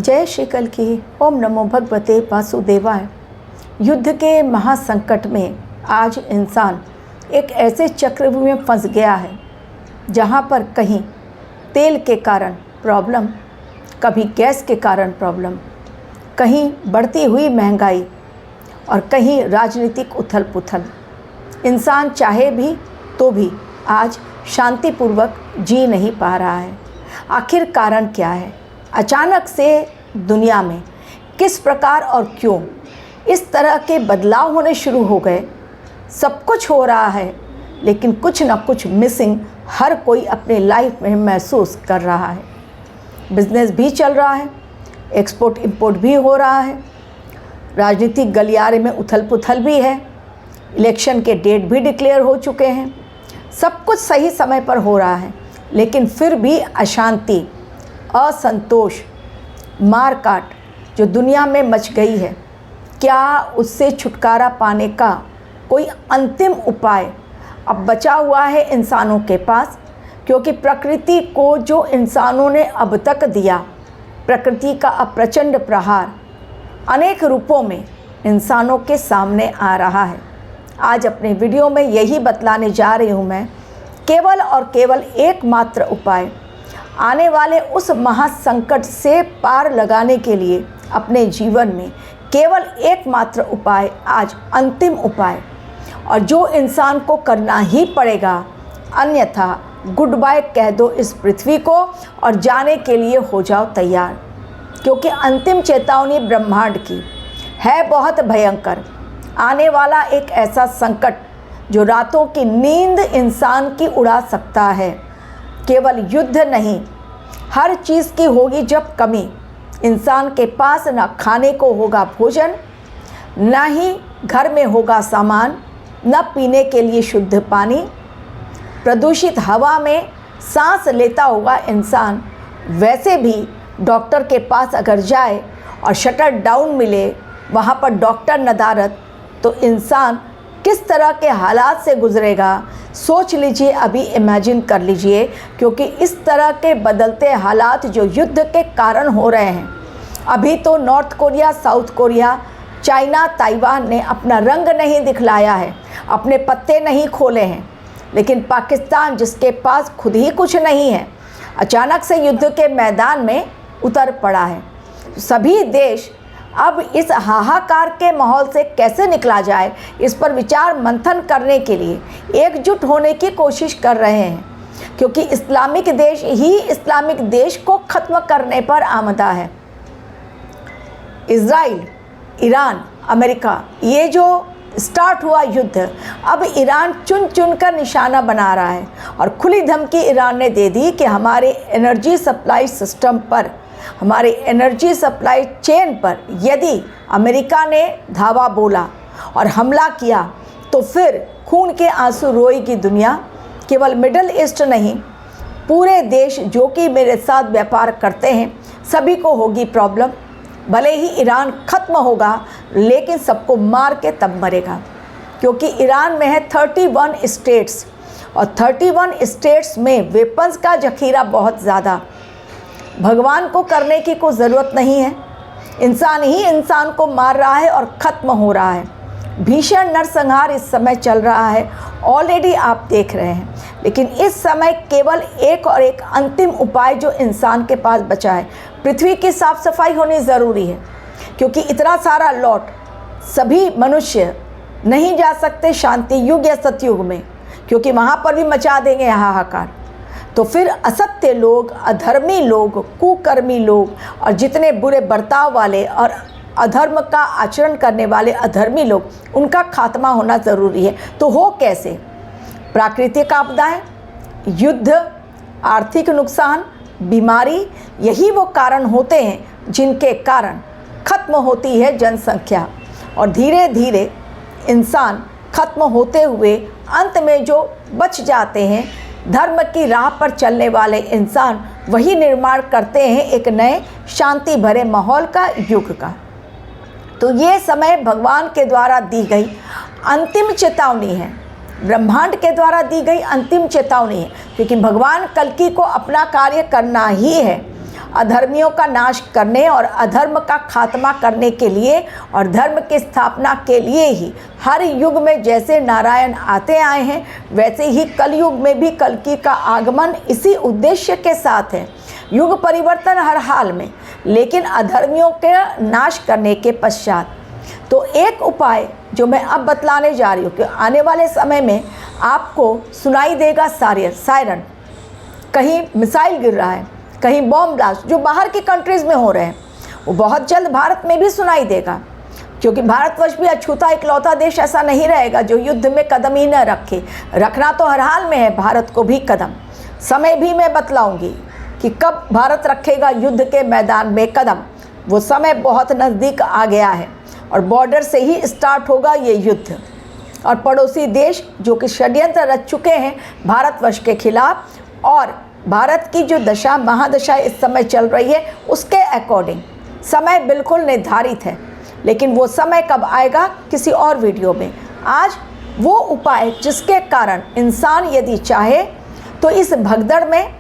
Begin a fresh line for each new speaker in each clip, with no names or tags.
जय श्री कल की। ओम नमो भगवते वासुदेवाय। युद्ध के महासंकट में आज इंसान एक ऐसे चक्रव्यूह में फंस गया है जहाँ पर कहीं तेल के कारण प्रॉब्लम, कभी गैस के कारण प्रॉब्लम, कहीं बढ़ती हुई महंगाई और कहीं राजनीतिक उथल पुथल। इंसान चाहे भी तो भी आज शांतिपूर्वक जी नहीं पा रहा है। आखिर कारण क्या है? अचानक से दुनिया में किस प्रकार और क्यों इस तरह के बदलाव होने शुरू हो गए? सब कुछ हो रहा है लेकिन कुछ ना कुछ मिसिंग हर कोई अपने लाइफ में महसूस कर रहा है। बिजनेस भी चल रहा है, एक्सपोर्ट इंपोर्ट भी हो रहा है, राजनीतिक गलियारे में उथल पुथल भी है, इलेक्शन के डेट भी डिक्लेयर हो चुके हैं। सब कुछ सही समय पर हो रहा है लेकिन फिर भी अशांति, असंतोष, मारकाट जो दुनिया में मच गई है, क्या उससे छुटकारा पाने का कोई अंतिम उपाय अब बचा हुआ है इंसानों के पास? क्योंकि प्रकृति को जो इंसानों ने अब तक दिया, प्रकृति का अप्रचंड प्रहार अनेक रूपों में इंसानों के सामने आ रहा है। आज अपने वीडियो में यही बतलाने जा रही हूँ मैं, केवल और केवल एकमात्र उपाय आने वाले उस महासंकट से पार लगाने के लिए अपने जीवन में केवल एकमात्र उपाय, आज अंतिम उपाय, और जो इंसान को करना ही पड़ेगा, अन्यथा गुड बाय कह दो इस पृथ्वी को और जाने के लिए हो जाओ तैयार। क्योंकि अंतिम चेतावनी ब्रह्मांड की है बहुत भयंकर। आने वाला एक ऐसा संकट जो रातों की नींद इंसान की उड़ा सकता है। केवल युद्ध नहीं, हर चीज़ की होगी जब कमी। इंसान के पास ना खाने को होगा भोजन, ना ही घर में होगा सामान, न पीने के लिए शुद्ध पानी, प्रदूषित हवा में सांस लेता होगा इंसान। वैसे भी डॉक्टर के पास अगर जाए और शटर डाउन मिले, वहाँ पर डॉक्टर नदारत, तो इंसान किस तरह के हालात से गुजरेगा सोच लीजिए, अभी इमेजिन कर लीजिए। क्योंकि इस तरह के बदलते हालात जो युद्ध के कारण हो रहे हैं, अभी तो north Korea, south Korea, China, Taiwan ने अपना रंग नहीं दिखलाया है, अपने पत्ते नहीं खोले हैं, लेकिन पाकिस्तान जिसके पास खुद ही कुछ नहीं है, अचानक से युद्ध के मैदान में उतर पड़ा है। सभी देश अब इस हाहाकार के माहौल से कैसे निकला जाए, इस पर विचार मंथन करने के लिए एकजुट होने की कोशिश कर रहे हैं। क्योंकि इस्लामिक देश ही इस्लामिक देश को ख़त्म करने पर आमदा है। इज़राइल, ईरान, अमेरिका, ये जो स्टार्ट हुआ युद्ध, अब ईरान चुन चुन कर निशाना बना रहा है और खुली धमकी ईरान ने दे दी कि हमारे एनर्जी सप्लाई सिस्टम पर, हमारे एनर्जी सप्लाई चेन पर यदि अमेरिका ने धावा बोला और हमला किया तो फिर खून के आंसू रोएगी दुनिया। केवल मिडल ईस्ट नहीं, पूरे देश जो कि मेरे साथ व्यापार करते हैं सभी को होगी प्रॉब्लम। भले ही ईरान ख़त्म होगा लेकिन सबको मार के तब मरेगा। क्योंकि ईरान में है 31 स्टेट्स और 31 स्टेट्स में वेपन्स का जखीरा बहुत ज़्यादा। भगवान को करने की कोई ज़रूरत नहीं है, इंसान ही इंसान को मार रहा है और ख़त्म हो रहा है। भीषण नरसंहार इस समय चल रहा है, ऑलरेडी आप देख रहे हैं। लेकिन इस समय केवल एक और एक अंतिम उपाय जो इंसान के पास बचा है, पृथ्वी की साफ सफाई होनी ज़रूरी है। क्योंकि इतना सारा लॉट सभी मनुष्य नहीं जा सकते शांति युग या सतयुग में, क्योंकि वहाँ पर भी मचा देंगे हाहाकार। तो फिर असत्य लोग, अधर्मी लोग, कुकर्मी लोग और जितने बुरे बर्ताव वाले और अधर्म का आचरण करने वाले अधर्मी लोग, उनका खात्मा होना ज़रूरी है। तो हो कैसे? प्राकृतिक आपदाएं, युद्ध, आर्थिक नुकसान, बीमारी, यही वो कारण होते हैं जिनके कारण खत्म होती है जनसंख्या। और धीरे धीरे इंसान खत्म होते हुए अंत में जो बच जाते हैं, धर्म की राह पर चलने वाले इंसान, वही निर्माण करते हैं एक नए शांति भरे माहौल का, युग का। तो ये समय भगवान के द्वारा दी गई अंतिम चेतावनी है, ब्रह्मांड के द्वारा दी गई अंतिम चेतावनी है। क्योंकि भगवान कल्कि को अपना कार्य करना ही है। अधर्मियों का नाश करने और अधर्म का खात्मा करने के लिए और धर्म की स्थापना के लिए ही हर युग में जैसे नारायण आते आए हैं, वैसे ही कलयुग में भी कल्कि का आगमन इसी उद्देश्य के साथ है। युग परिवर्तन हर हाल में, लेकिन अधर्मियों के नाश करने के पश्चात। तो एक उपाय जो मैं अब बतलाने जा रही हूँ कि आने वाले समय में आपको सुनाई देगा सायरन, कहीं मिसाइल गिर रहा है, कहीं बॉम्ब ब्लास्ट जो बाहर की कंट्रीज़ में हो रहे हैं, वो बहुत जल्द भारत में भी सुनाई देगा, क्योंकि भारतवर्ष भी अछूता इकलौता देश ऐसा नहीं रहेगा जो युद्ध में कदम ही न रखे। रखना तो हर हाल में है भारत को भी कदम। समय भी मैं बतलाऊंगी कि कब भारत रखेगा युद्ध के मैदान में कदम। वो समय बहुत नज़दीक आ गया है और बॉर्डर से ही स्टार्ट होगा ये युद्ध। और पड़ोसी देश जो कि षड्यंत्र रच चुके हैं भारतवर्ष के खिलाफ, और भारत की जो दशा महादशा इस समय चल रही है उसके अकॉर्डिंग समय बिल्कुल निर्धारित है। लेकिन वो समय कब आएगा किसी और वीडियो में। आज वो उपाय जिसके कारण इंसान यदि चाहे तो इस भगदड़ में,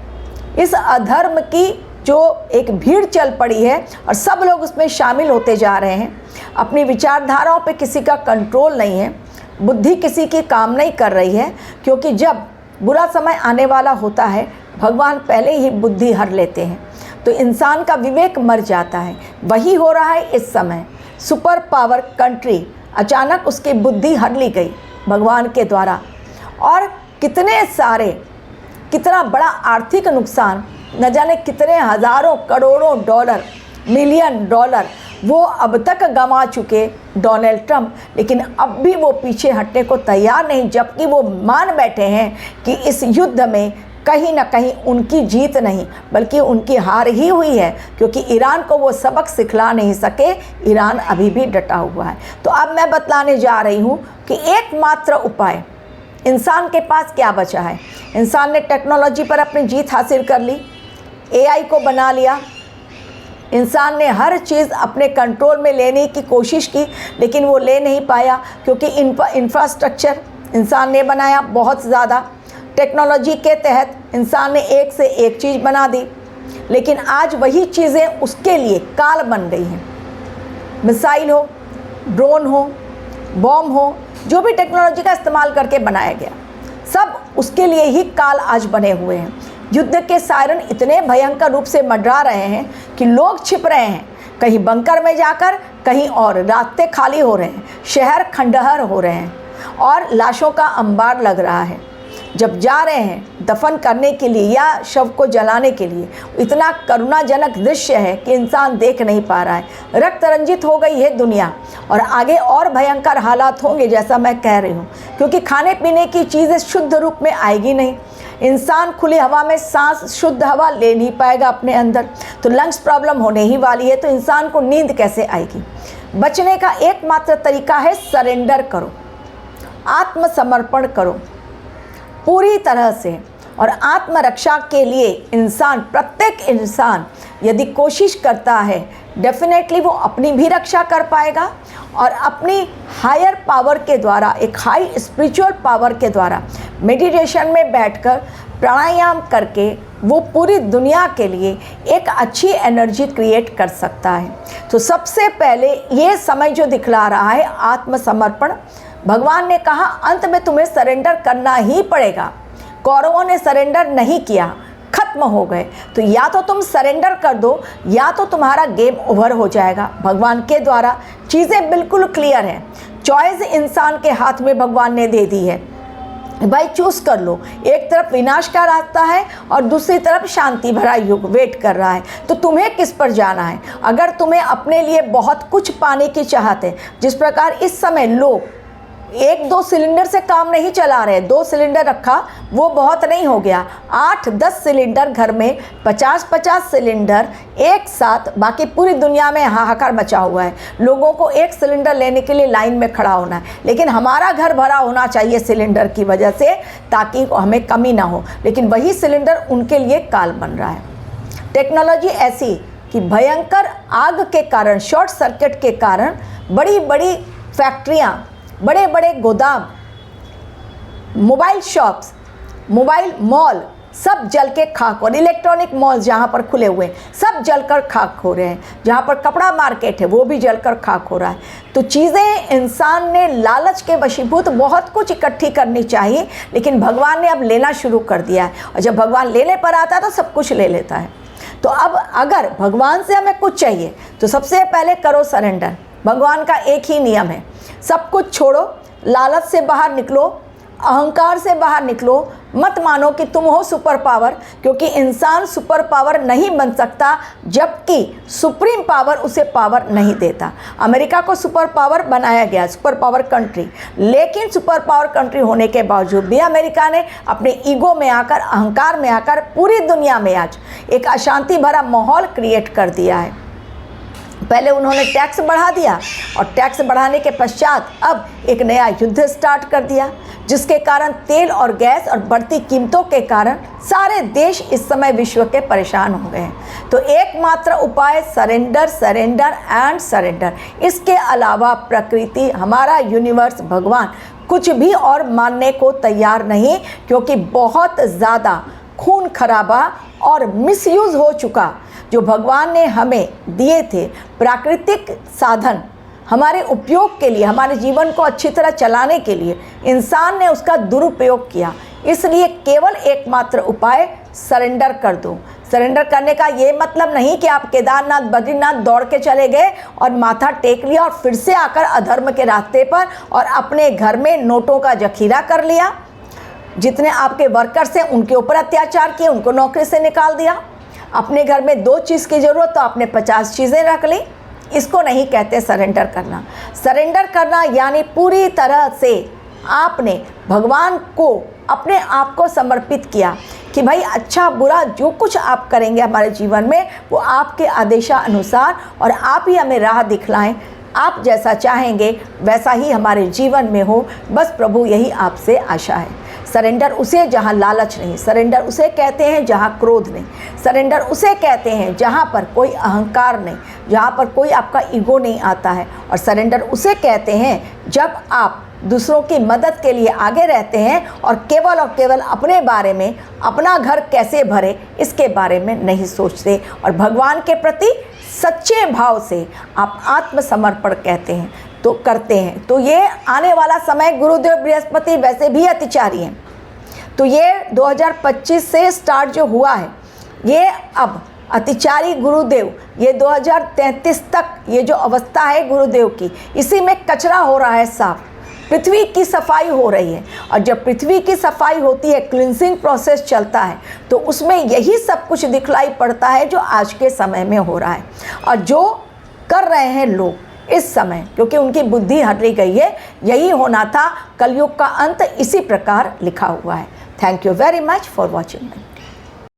इस अधर्म की जो एक भीड़ चल पड़ी है और सब लोग उसमें शामिल होते जा रहे हैं, अपनी विचारधाराओं पे किसी का कंट्रोल नहीं है, बुद्धि किसी की काम नहीं कर रही है, क्योंकि जब बुरा समय आने वाला होता है भगवान पहले ही बुद्धि हर लेते हैं, तो इंसान का विवेक मर जाता है। वही हो रहा है इस समय। सुपर पावर कंट्री अचानक उसकी बुद्धि हर ली गई भगवान के द्वारा, और कितना बड़ा आर्थिक नुकसान, न जाने कितने हज़ारों करोड़ों डॉलर, मिलियन डॉलर वो अब तक गंवा चुके डोनाल्ड ट्रंप। लेकिन अब भी वो पीछे हटने को तैयार नहीं, जबकि वो मान बैठे हैं कि इस युद्ध में कहीं ना कहीं उनकी जीत नहीं बल्कि उनकी हार ही हुई है, क्योंकि ईरान को वो सबक सिखला नहीं सके। ईरान अभी भी डटा हुआ है। तो अब मैं बतलाने जा रही हूँ कि एकमात्र उपाय इंसान के पास क्या बचा है। इंसान ने टेक्नोलॉजी पर अपनी जीत हासिल कर ली, एआई को बना लिया, इंसान ने हर चीज़ अपने कंट्रोल में लेने की कोशिश की, लेकिन वो ले नहीं पाया, क्योंकि इंफ्रास्ट्रक्चर इंसान ने बनाया बहुत ज़्यादा। टेक्नोलॉजी के तहत इंसान ने एक से एक चीज़ बना दी, लेकिन आज वही चीज़ें उसके लिए काल बन गई हैं। मिसाइल हो, ड्रोन हो, बॉम्ब हो, जो भी टेक्नोलॉजी का इस्तेमाल करके बनाया गया, सब उसके लिए ही काल आज बने हुए हैं। युद्ध के सायरन इतने भयंकर रूप से मंडरा रहे हैं कि लोग छिप रहे हैं, कहीं बंकर में जाकर, कहीं और। रास्ते खाली हो रहे हैं, शहर खंडहर हो रहे हैं और लाशों का अंबार लग रहा है। जब जा रहे हैं दफन करने के लिए या शव को जलाने के लिए, इतना करुणाजनक दृश्य है कि इंसान देख नहीं पा रहा है। रक्त रंजित हो गई है दुनिया, और आगे और भयंकर हालात होंगे जैसा मैं कह रही हूँ, क्योंकि खाने पीने की चीज़ें शुद्ध रूप में आएगी नहीं। इंसान खुली हवा में सांस, शुद्ध हवा ले नहीं पाएगा अपने अंदर, तो लंग्स प्रॉब्लम होने ही वाली है। तो इंसान को नींद कैसे आएगी। बचने का एकमात्र तरीका है सरेंडर करो, आत्मसमर्पण करो पूरी तरह से। और आत्मरक्षा के लिए इंसान, प्रत्येक इंसान यदि कोशिश करता है, डेफिनेटली वो अपनी भी रक्षा कर पाएगा और अपनी हायर पावर के द्वारा, एक हाई स्पिरिचुअल पावर के द्वारा मेडिटेशन में बैठकर प्राणायाम करके वो पूरी दुनिया के लिए एक अच्छी एनर्जी क्रिएट कर सकता है। तो सबसे पहले ये समय जो दिखला रहा है आत्मसमर्पण, भगवान ने कहा अंत में तुम्हें सरेंडर करना ही पड़ेगा। कौरवों ने सरेंडर नहीं किया, खत्म हो गए। तो या तो तुम सरेंडर कर दो या तो तुम्हारा गेम ओवर हो जाएगा। भगवान के द्वारा चीज़ें बिल्कुल क्लियर हैं, चॉइस इंसान के हाथ में भगवान ने दे दी है। भाई चूज़ कर लो, एक तरफ विनाश का रास्ता है और दूसरी तरफ शांति भरा युग वेट कर रहा है, तो तुम्हें किस पर जाना है। अगर तुम्हें अपने लिए बहुत कुछ पाने की चाहत है, जिस प्रकार इस समय लोग 1-2 सिलेंडर से काम नहीं चला रहे, 2 सिलेंडर रखा वो बहुत नहीं हो गया, 8-10 सिलेंडर घर में, 50-50 सिलेंडर एक साथ, बाकी पूरी दुनिया में हाहाकार मचा हुआ है। लोगों को एक सिलेंडर लेने के लिए लाइन में खड़ा होना है, लेकिन हमारा घर भरा होना चाहिए सिलेंडर की वजह से, ताकि हमें कमी ना हो। लेकिन वही सिलेंडर उनके लिए काल बन रहा है। टेक्नोलॉजी ऐसी कि भयंकर आग के कारण, शॉर्ट सर्किट के कारण बड़ी बड़ी फैक्ट्रियाँ, बड़े बड़े गोदाम, मोबाइल शॉप्स, मोबाइल मॉल, सब जल के खाक, और इलेक्ट्रॉनिक मॉल जहाँ पर खुले हुए हैं सब जलकर खाक हो रहे हैं, जहाँ पर कपड़ा मार्केट है वो भी जलकर खाक हो रहा है। तो चीज़ें इंसान ने लालच के वशीभूत बहुत कुछ इकट्ठी करनी चाहिए, लेकिन भगवान ने अब लेना शुरू कर दिया है, और जब भगवान लेने पर आता है तो सब कुछ ले लेता है। तो अब अगर भगवान से हमें कुछ चाहिए तो सबसे पहले करो सरेंडर। भगवान का एक ही नियम है, सब कुछ छोड़ो, लालच से बाहर निकलो, अहंकार से बाहर निकलो। मत मानो कि तुम हो सुपर पावर, क्योंकि इंसान सुपर पावर नहीं बन सकता जबकि सुप्रीम पावर उसे पावर नहीं देता। अमेरिका को सुपर पावर बनाया गया, सुपर पावर कंट्री, लेकिन सुपर पावर कंट्री होने के बावजूद भी अमेरिका ने अपने ईगो में आकर, अहंकार में आकर पूरी दुनिया में आज एक अशांति भरा माहौल क्रिएट कर दिया है। पहले उन्होंने टैक्स बढ़ा दिया, और टैक्स बढ़ाने के पश्चात अब एक नया युद्ध स्टार्ट कर दिया, जिसके कारण तेल और गैस और बढ़ती कीमतों के कारण सारे देश इस समय विश्व के परेशान हो गए हैं। तो एकमात्र उपाय सरेंडर, सरेंडर एंड सरेंडर। इसके अलावा प्रकृति, हमारा यूनिवर्स, भगवान कुछ भी और मानने को तैयार नहीं, क्योंकि बहुत ज़्यादा खून खराबा और मिसयूज़ हो चुका। जो भगवान ने हमें दिए थे प्राकृतिक साधन हमारे उपयोग के लिए, हमारे जीवन को अच्छी तरह चलाने के लिए, इंसान ने उसका दुरुपयोग किया। इसलिए केवल एकमात्र उपाय सरेंडर कर दो। सरेंडर करने का ये मतलब नहीं कि आप केदारनाथ, बद्रीनाथ दौड़ के चले गए और माथा टेक लिया और फिर से आकर अधर्म के रास्ते पर और अपने घर में नोटों का जखीरा कर लिया। जितने आपके वर्कर्स हैं उनके ऊपर अत्याचार किए, उनको नौकरी से निकाल दिया। अपने घर में 2 चीज़ की ज़रूरत तो आपने 50 चीज़ें रख ली। इसको नहीं कहते सरेंडर करना। सरेंडर करना यानी पूरी तरह से आपने भगवान को अपने आप को समर्पित किया कि भाई अच्छा बुरा जो कुछ आप करेंगे हमारे जीवन में वो आपके आदेशानुसार, और आप ही हमें राह दिखलाएं। आप जैसा चाहेंगे वैसा ही हमारे जीवन में हो, बस प्रभु यही आपसे आशा है। सरेंडर उसे जहाँ लालच नहीं, सरेंडर उसे कहते हैं जहाँ क्रोध नहीं, सरेंडर उसे कहते हैं जहाँ पर कोई अहंकार नहीं, जहाँ पर कोई आपका ईगो नहीं आता है। और सरेंडर उसे कहते हैं जब आप दूसरों की मदद के लिए आगे रहते हैं और केवल अपने बारे में, अपना घर कैसे भरे इसके बारे में नहीं सोचते, और भगवान के प्रति सच्चे भाव से आप आत्मसमर्पण करते हैं। तो ये आने वाला समय, गुरुदेव बृहस्पति वैसे भी अतिचारी हैं, तो ये 2025 से स्टार्ट जो हुआ है, ये अब अतिचारी गुरुदेव, ये 2033 तक ये जो अवस्था है गुरुदेव की, इसी में कचरा हो रहा है साफ, पृथ्वी की सफाई हो रही है। और जब पृथ्वी की सफाई होती है, क्लींजिंग प्रोसेस चलता है, तो उसमें यही सब कुछ दिखलाई पड़ता है जो आज के समय में हो रहा है और जो कर रहे हैं लोग इस समय, क्योंकि उनकी बुद्धि हट गई है। यही होना था, कलयुग का अंत इसी प्रकार लिखा हुआ है। Thank you very much for watching.